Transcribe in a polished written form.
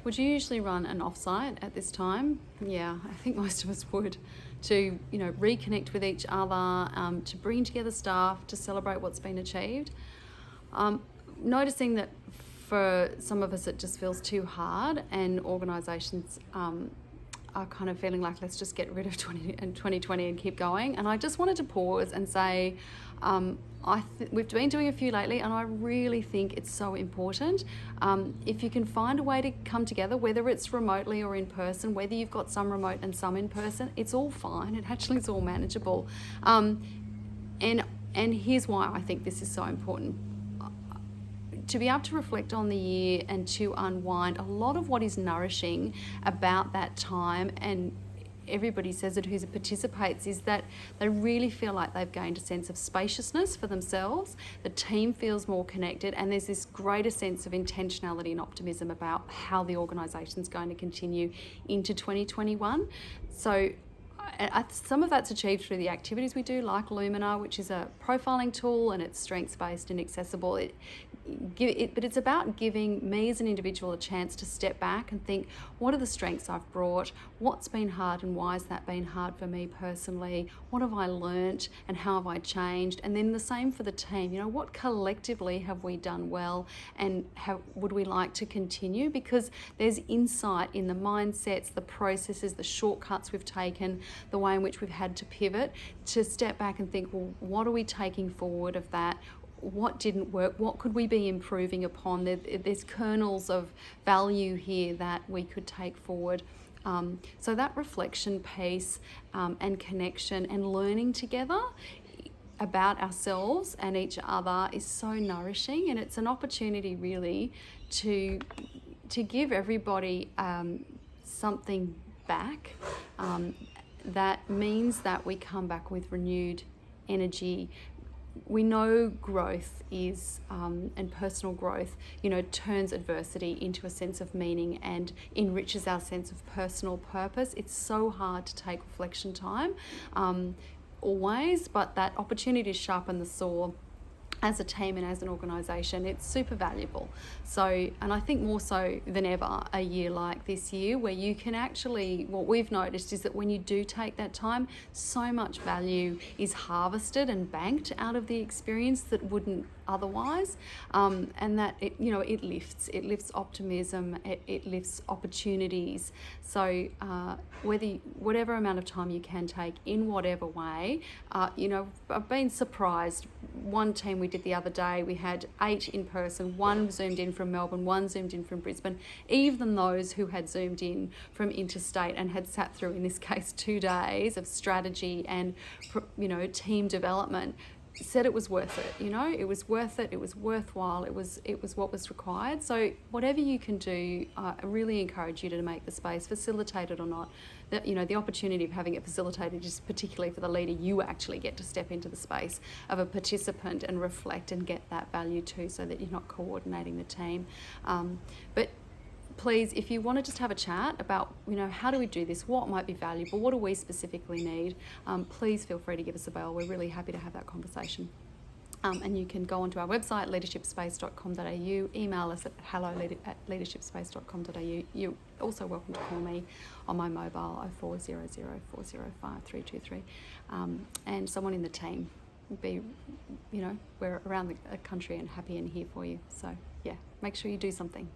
Would you usually run an offsite at this time? Yeah, I think most of us would, to reconnect with each other, to bring together staff, to celebrate what's been achieved. Noticing that for some of us it just feels too hard, and organisations are kind of feeling like, let's just get rid of 2020 and keep going. And I just wanted to pause and say, we've been doing a few lately, and I really think it's so important. If you can find a way to come together, whether it's remotely or in person, whether you've got some remote and some in person, it's all fine. It actually is all manageable. And here's why I think this is so important. To be able to reflect on the year and to unwind, a lot of what is nourishing about that time, and everybody says it who participates, is that they really feel like they've gained a sense of spaciousness for themselves. The team feels more connected, and there's this greater sense of intentionality and optimism about how the organisation's going to continue into 2021. So some of that's achieved through the activities we do, like Lumina, which is a profiling tool, and it's strengths-based and accessible. But it's about giving me as an individual a chance to step back and think, what are the strengths I've brought? What's been hard, and why has that been hard for me personally? What have I learnt, and how have I changed? And then the same for the team. What collectively have we done well, and how would we like to continue? Because there's insight in the mindsets, the processes, the shortcuts we've taken, the way in which we've had to pivot, to step back and think, well, what are we taking forward of that? What didn't work? What could we be improving upon? There's kernels of value here that we could take forward. So that reflection piece and connection and learning together about ourselves and each other is so nourishing, and it's an opportunity really to give everybody something back. That means that we come back with renewed energy. We know growth is, and personal growth, turns adversity into a sense of meaning and enriches our sense of personal purpose. It's so hard to take reflection time, always, but that opportunity to sharpen the saw as a team and as an organisation, it's super valuable. So, and I think more so than ever, a year like this year, where you can actually, what we've noticed is that when you do take that time, so much value is harvested and banked out of the experience that wouldn't otherwise, and that it lifts optimism, it lifts opportunities. So whatever amount of time you can take in whatever way, I've been surprised. One team we did the other day, we had 8 in person, 1 zoomed in from Melbourne, 1 zoomed in from Brisbane. Even those who had zoomed in from interstate and had sat through, in this case, 2 days of strategy and team development, said it was worth it. It was worth it. It was worthwhile. It was what was required. So whatever you can do, I really encourage you to make the space, facilitated or not. The opportunity of having it facilitated is particularly for the leader. You actually get to step into the space of a participant and reflect and get that value too, so that you're not coordinating the team. But please, if you want to just have a chat about, how do we do this? What might be valuable? What do we specifically need? Please feel free to give us a bell. We're really happy to have that conversation. And you can go onto our website, leadershipspace.com.au, email us at hello@leadershipspace.com.au. You're also welcome to call me on my mobile 0400 405 323, and someone in the team. We're around the country and happy and here for you. So yeah, make sure you do something.